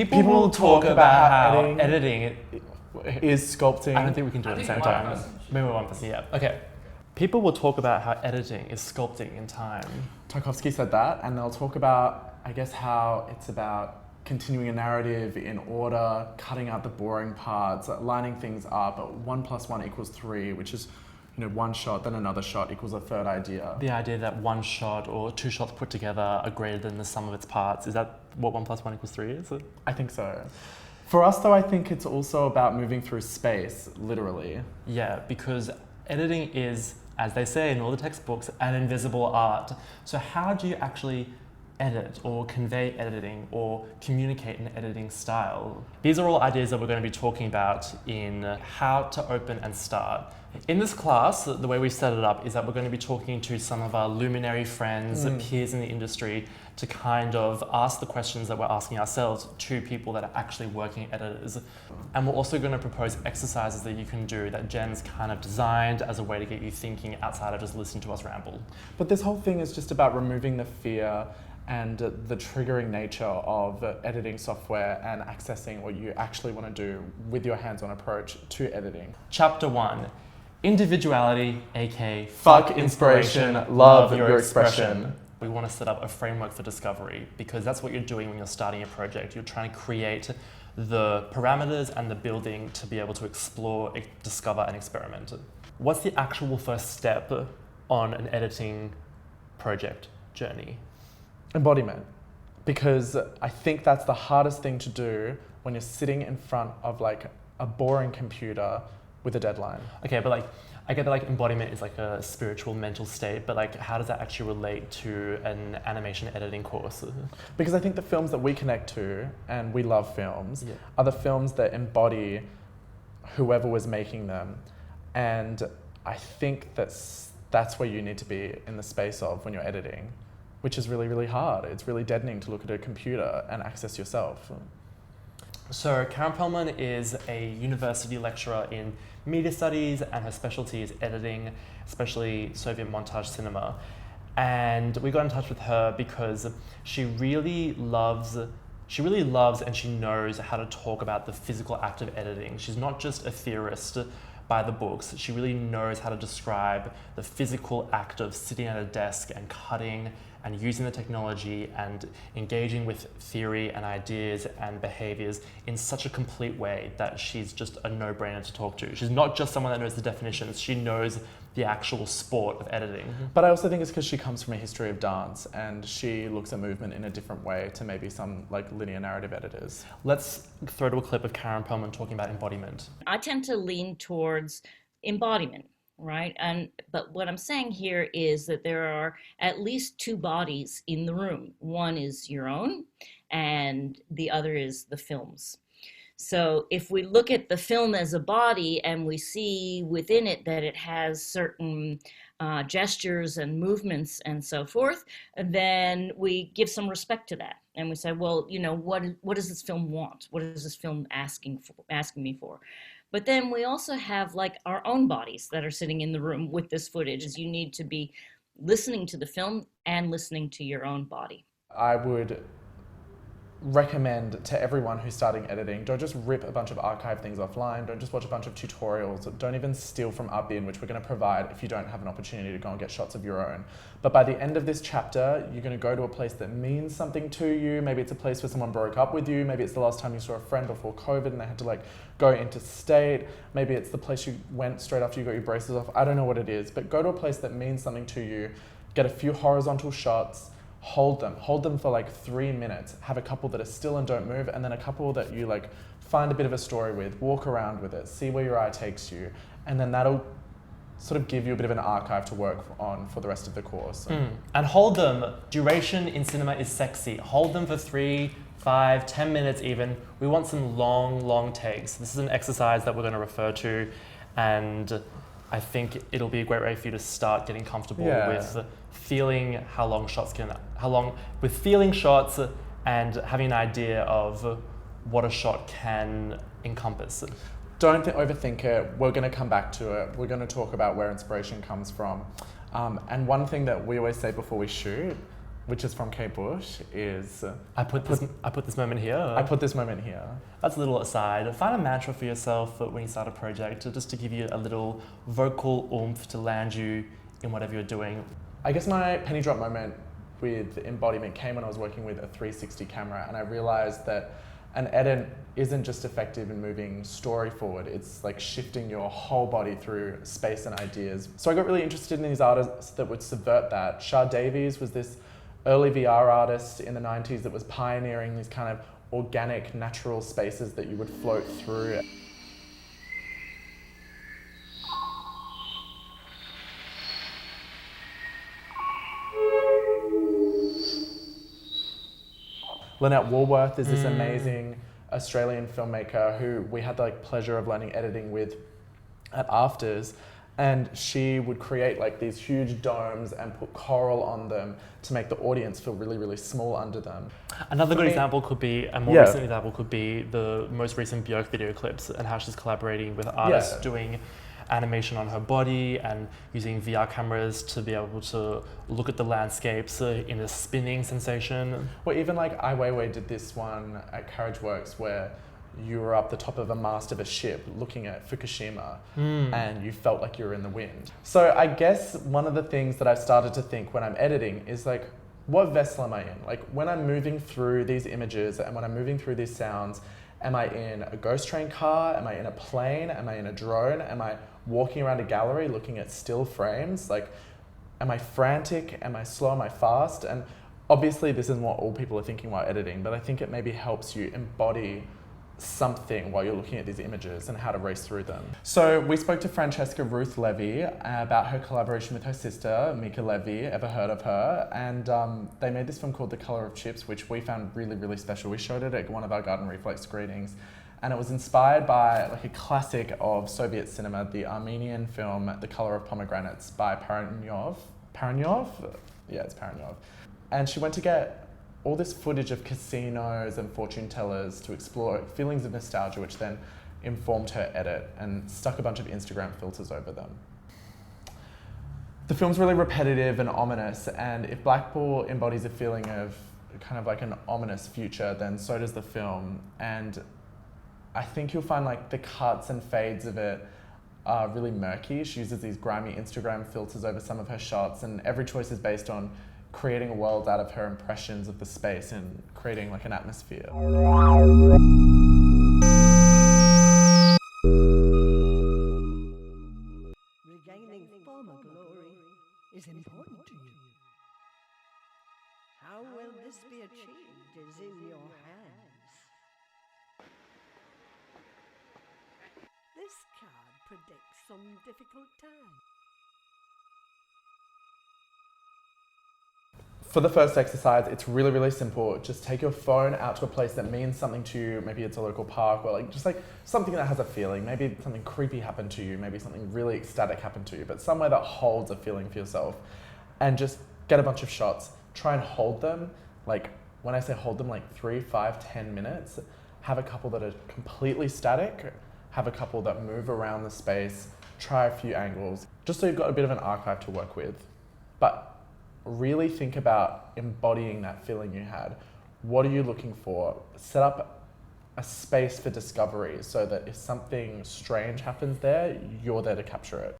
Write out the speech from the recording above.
People will talk about how editing is sculpting. I don't think we can do it at the same time. Maybe one person, yeah. Okay. People will talk about how editing is sculpting in time. Tarkovsky said that, and they'll talk about, I guess, how it's about continuing a narrative in order, cutting out the boring parts, lining things up. 1 + 1 = 3, which is, one shot, then another shot equals a third idea. The idea that one shot or two shots put together are greater than the sum of its parts, is that what 1 + 1 = 3 is? I think so. For us, though, I think it's also about moving through space, literally. Yeah, because editing is, as they say in all the textbooks, an invisible art. So how do you actually edit or convey editing or communicate an editing style? These are all ideas that we're going to be talking about in How to Open and Start. In this class, the way we set it up is that we're going to be talking to some of our luminary friends, peers in the industry, to kind of ask the questions that we're asking ourselves to people that are actually working editors. And we're also going to propose exercises that you can do that Jen's kind of designed as a way to get you thinking outside of just listening to us ramble. But this whole thing is just about removing the fear and the triggering nature of editing software and accessing what you actually want to do with your hands-on approach to editing. Chapter 1. Individuality, aka Fuck inspiration, love your expression. We want to set up a framework for discovery because that's what you're doing when you're starting a project. You're trying to create the parameters and the building to be able to explore, discover, and experiment. What's the actual first step on an editing project journey? Embodiment. Because I think that's the hardest thing to do when you're sitting in front of like a boring computer with a deadline. Okay, but I get that embodiment is like a spiritual mental state, but how does that actually relate to an animation editing course? Because I think the films that we connect to, and we love films, are the films that embody whoever was making them. And I think that's where you need to be in the space of when you're editing, which is really, really hard. It's really deadening to look at a computer and access yourself. So Karen Perlman is a university lecturer in media studies and her specialty is editing, especially Soviet montage cinema. And we got in touch with her because she really loves and she knows how to talk about the physical act of editing. She's not just a theorist by the books. She really knows how to describe the physical act of sitting at a desk and cutting and using the technology and engaging with theory and ideas and behaviors in such a complete way that she's just a no-brainer to talk to. She's not just someone that knows the definitions, she knows the actual sport of editing. But I also think it's because she comes from a history of dance and she looks at movement in a different way to maybe some linear narrative editors. Let's throw to a clip of Karen Perlman talking about embodiment. I tend to lean towards embodiment. Right. But what I'm saying here is that there are at least two bodies in the room. One is your own and the other is the film's. So if we look at the film as a body and we see within it that it has certain gestures and movements and so forth, then we give some respect to that. And we say, well, what does this film want? What is this film asking me for? But then we also have our own bodies that are sitting in the room with this footage. You need to be listening to the film and listening to your own body. I would recommend to everyone who's starting editing, don't just rip a bunch of archive things offline, don't just watch a bunch of tutorials, don't even steal from Upin, which we're going to provide if you don't have an opportunity to go and get shots of your own. But by the end of this chapter, you're going to go to a place that means something to you. Maybe it's a place where someone broke up with you, maybe it's the last time you saw a friend before COVID and they had to go interstate, maybe it's the place you went straight after you got your braces off. I don't know what it is, but go to a place that means something to you, get a few horizontal shots, hold them for 3 minutes, have a couple that are still and don't move, and then a couple that you find a bit of a story with, walk around with it, see where your eye takes you, and then that'll sort of give you a bit of an archive to work on for the rest of the course. And hold them. Duration in cinema is sexy. Hold them for 3, 5, 10 minutes even. We want some long takes. This is an exercise that we're going to refer to, and I think it'll be a great way for you to start getting comfortable with feeling with feeling shots and having an idea of what a shot can encompass. Don't overthink it. We're going to come back to it. We're going to talk about where inspiration comes from. And one thing that we always say before we shoot which is from Kate Bush, is I put this moment here. I put this moment here. That's a little aside. Find a mantra for yourself when you start a project, just to give you a little vocal oomph to land you in whatever you're doing. I guess my penny drop moment with embodiment came when I was working with a 360 camera, and I realized that an edit isn't just effective in moving story forward, it's like shifting your whole body through space and ideas. So I got really interested in these artists that would subvert that. Shah Davies was this early VR artist in the 90s that was pioneering these kind of organic, natural spaces that you would float through. Lynette Woolworth is this amazing Australian filmmaker who we had the pleasure of learning editing with at Afters, and she would create these huge domes and put coral on them to make the audience feel really, really small under them. Another good example could be, a more recent example could be the most recent Björk video clips and how she's collaborating with artists doing animation on her body and using VR cameras to be able to look at the landscapes in a spinning sensation. Well, even Ai Weiwei did this one at Carriage Works where you were up the top of a mast of a ship looking at Fukushima and you felt like you were in the wind. So I guess one of the things that I've started to think when I'm editing is what vessel am I in? When I'm moving through these images and when I'm moving through these sounds, am I in a ghost train car? Am I in a plane? Am I in a drone? Am I walking around a gallery looking at still frames? Am I frantic? Am I slow? Am I fast? And obviously this isn't what all people are thinking while editing, but I think it maybe helps you embody something while you're looking at these images and how to race through them. So we spoke to Francesca Ruth Levy about her collaboration with her sister, Mika Levy. Ever heard of her? And they made this film called The Color of Chips, which we found really, really special. We showed it at one of our Garden Reflex screenings. And it was inspired by a classic of Soviet cinema, the Armenian film The Color of Pomegranates by Paranyov? Yeah, it's Paranyov. And she went to get all this footage of casinos and fortune tellers to explore feelings of nostalgia, which then informed her edit and stuck a bunch of Instagram filters over them. The film's really repetitive and ominous, and if Black Ball embodies a feeling of kind of an ominous future, then so does the film. And I think you'll find the cuts and fades of it are really murky. She uses these grimy Instagram filters over some of her shots, and every choice is based on creating a world out of her impressions of the space and creating an atmosphere. Regaining former glory is important to you. How will this be achieved is in your hands. This card predicts some difficult times. For the first exercise, it's really, really simple. Just take your phone out to a place that means something to you. Maybe it's a local park or just something that has a feeling. Maybe something creepy happened to you. Maybe something really ecstatic happened to you, but somewhere that holds a feeling for yourself. And just get a bunch of shots. Try and hold them. When I say hold them, 3, 5, 10 minutes. Have a couple that are completely static. Have a couple that move around the space. Try a few angles, just so you've got a bit of an archive to work with. But really think about embodying that feeling you had. What are you looking for? Set up a space for discovery so that if something strange happens there, you're there to capture it.